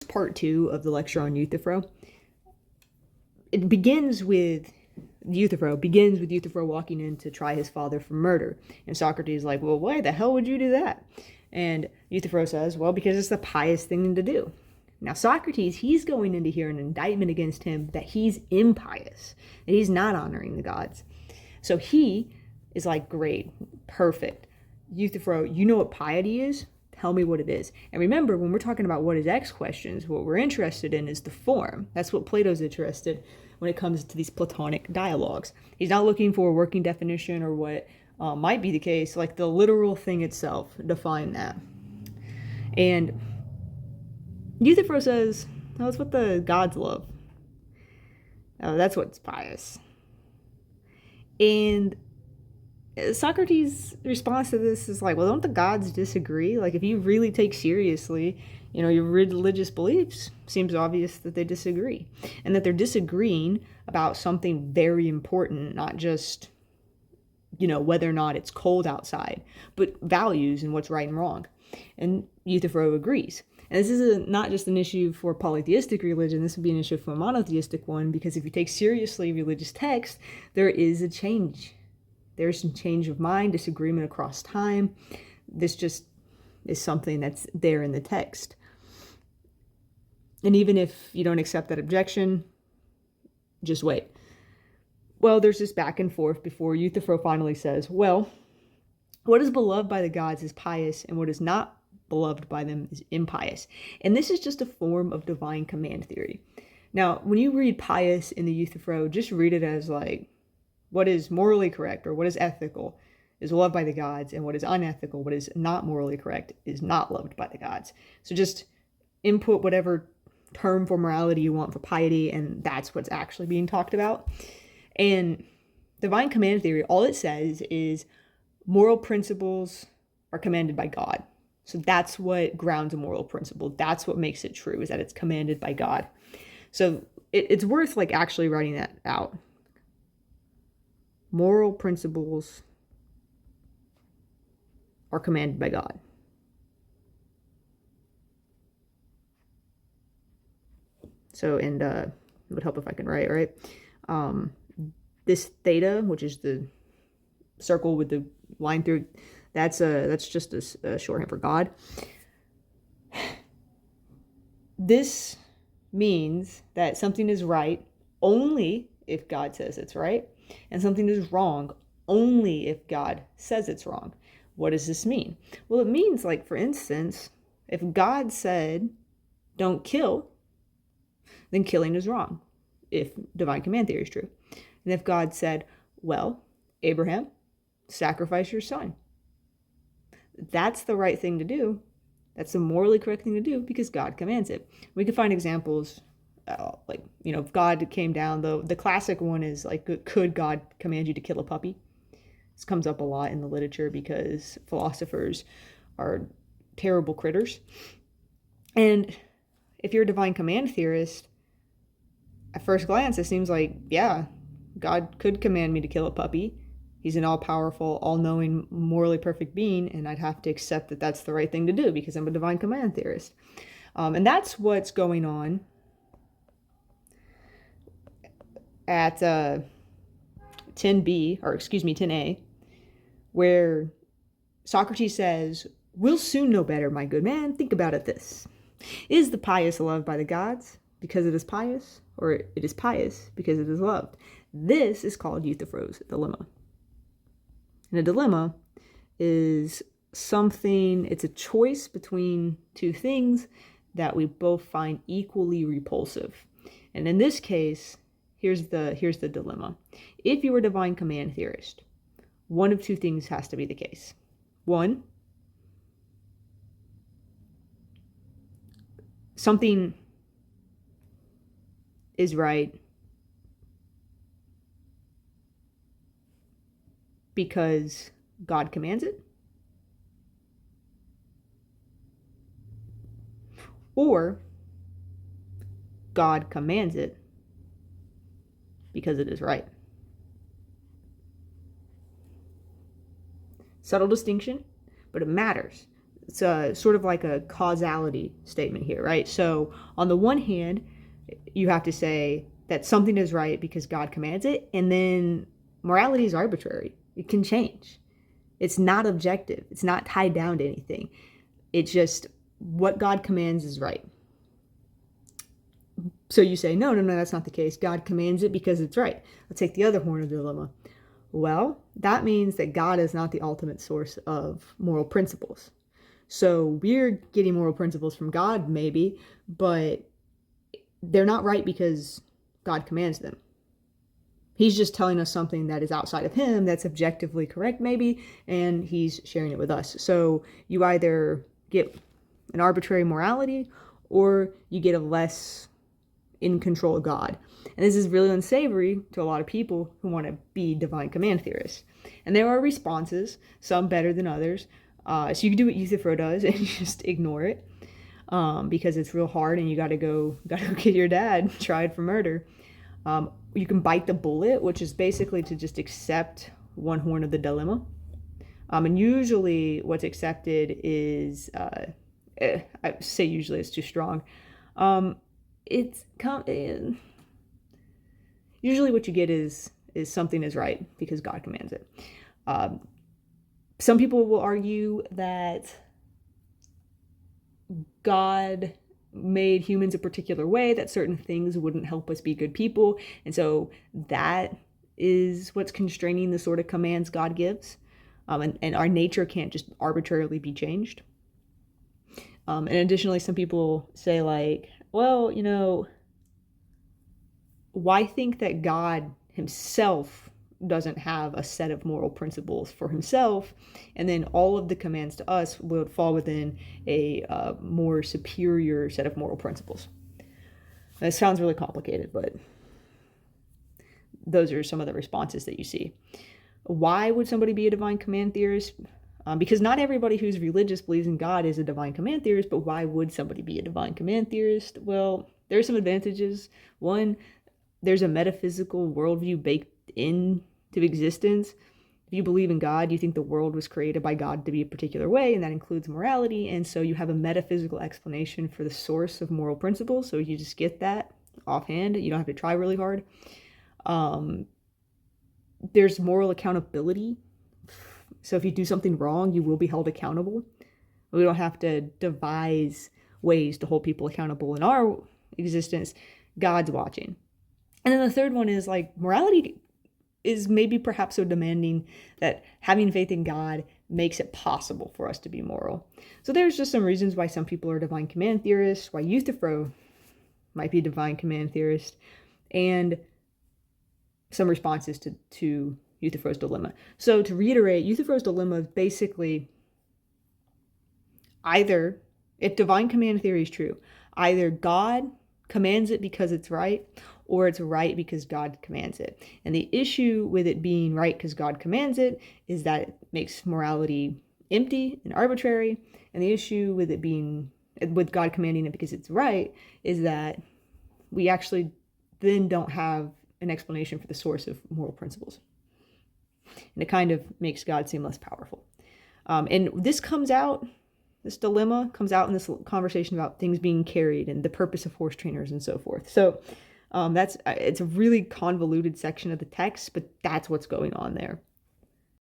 part 2 of the lecture on Euthyphro. Euthyphro begins with Euthyphro walking in to try his father for murder. And Socrates is like, well, why the hell would you do that? And Euthyphro says, well, because it's the pious thing to do. Now, Socrates, he's going in to hear an indictment against him that he's impious, that he's not honoring the gods. So he is like, great, perfect. Euthyphro, you know what piety is? Tell me what it is. And remember, when we're talking about what is X questions, what we're interested in is the form. That's what Plato's interested when it comes to these Platonic dialogues. He's not looking for a working definition or what might be the case, like the literal thing itself, define that. And Euthyphro says, oh, that's what the gods love. Oh, that's what's pious. And Socrates' response to this is like, well, don't the gods disagree? Like, if you really take seriously, your religious beliefs, seems obvious that they disagree. And that they're disagreeing about something very important, not just, whether or not it's cold outside, but values and what's right and wrong. And Euthyphro agrees. And this is not just an issue for polytheistic religion, this would be an issue for a monotheistic one, because if you take seriously religious text, there is a change. There's some change of mind, disagreement across time. This just is something that's there in the text. And even if you don't accept that objection, just wait. Well, there's this back and forth before Euthyphro finally says, well, what is beloved by the gods is pious, and what is not beloved by them is impious. And this is just a form of divine command theory. Now, when you read pious in the Euthyphro, just read it as like, what is morally correct or what is ethical is loved by the gods, and what is unethical, what is not morally correct, is not loved by the gods. So just input whatever term for morality you want for piety, and that's what's actually being talked about. And divine command theory, all it says is moral principles are commanded by God. So that's what grounds a moral principle. That's what makes it true, is that it's commanded by God. So it's worth like actually writing that out. Moral principles are commanded by God. So, and it would help if I can write, right? This theta, which is the circle with the line through, that's just a shorthand for God. This means that something is right only if God says it's right, and something is wrong only if God says it's wrong. What does this mean? Well, it means, like, for instance, if God said, don't kill, then killing is wrong, if divine command theory is true. And if God said, well, Abraham, sacrifice your son, that's the right thing to do. That's the morally correct thing to do because God commands it. We can find examples if God came down, the classic one is like, could God command you to kill a puppy? This comes up a lot in the literature because philosophers are terrible critters. And if you're a divine command theorist, at first glance, it seems like, yeah, God could command me to kill a puppy. He's an all-powerful, all-knowing, morally perfect being, and I'd have to accept that that's the right thing to do because I'm a divine command theorist. And that's what's going on at 10A, where Socrates says, we'll soon know better, my good man. Think about it this. Is the pious loved by the gods because it is pious, or it is pious because it is loved? This is called Euthyphro's dilemma. And a dilemma is something, it's a choice between two things that we both find equally repulsive. And in this case, here's the dilemma. If you were a divine command theorist, one of two things has to be the case. One, something is right because God commands it, or God commands it because it is right. Subtle distinction, but it matters. it's sort of like a causality statement here, right? So on the one hand, you have to say that something is right because God commands it, and then morality is arbitrary. It can change. It's not objective. It's not tied down to anything. It's just what God commands is right. So you say, no, that's not the case. God commands it because it's right. Let's take the other horn of the dilemma. Well, that means that God is not the ultimate source of moral principles. So we're getting moral principles from God, maybe, but they're not right because God commands them. He's just telling us something that is outside of him that's objectively correct, maybe, and he's sharing it with us. So you either get an arbitrary morality or you get a less in control of God. And this is really unsavory to a lot of people who want to be divine command theorists. And there are responses, some better than others. So you can do what Euthyphro does and just ignore it because it's real hard and you got to go get your dad tried for murder. You can bite the bullet, which is basically to just accept one horn of the dilemma. And usually what's accepted is, I say usually it's too strong. Usually what you get is something is right because God commands it. Some people will argue that God made humans a particular way, that certain things wouldn't help us be good people, and so that is what's constraining the sort of commands God gives. And our nature can't just arbitrarily be changed. And additionally, some people say like, well, why think that God himself doesn't have a set of moral principles for himself, and then all of the commands to us would fall within a more superior set of moral principles. That sounds really complicated, but those are some of the responses that you see. Why would somebody be a divine command theorist? Because not everybody who's religious believes in God is a divine command theorist, but why would somebody be a divine command theorist? Well, there are some advantages. One, there's a metaphysical worldview baked into existence. If you believe in God, you think the world was created by God to be a particular way, and that includes morality, and so you have a metaphysical explanation for the source of moral principles, so you just get that offhand. You don't have to try really hard. There's moral accountability. So if you do something wrong, you will be held accountable. We don't have to devise ways to hold people accountable in our existence. God's watching. And then the third one is like morality is maybe perhaps so demanding that having faith in God makes it possible for us to be moral. So there's just some reasons why some people are divine command theorists, why Euthyphro might be a divine command theorist, and some responses to Euthyphro's dilemma. So to reiterate, Euthyphro's dilemma is basically either, if divine command theory is true, either God commands it because it's right, or it's right because God commands it. And the issue with it being right because God commands it is that it makes morality empty and arbitrary. And the issue with it being, with God commanding it because it's right, is that we actually then don't have an explanation for the source of moral principles. And it kind of makes God seem less powerful. And this dilemma comes out in this conversation about things being carried and the purpose of horse trainers and so forth. So it's a really convoluted section of the text, but that's what's going on there.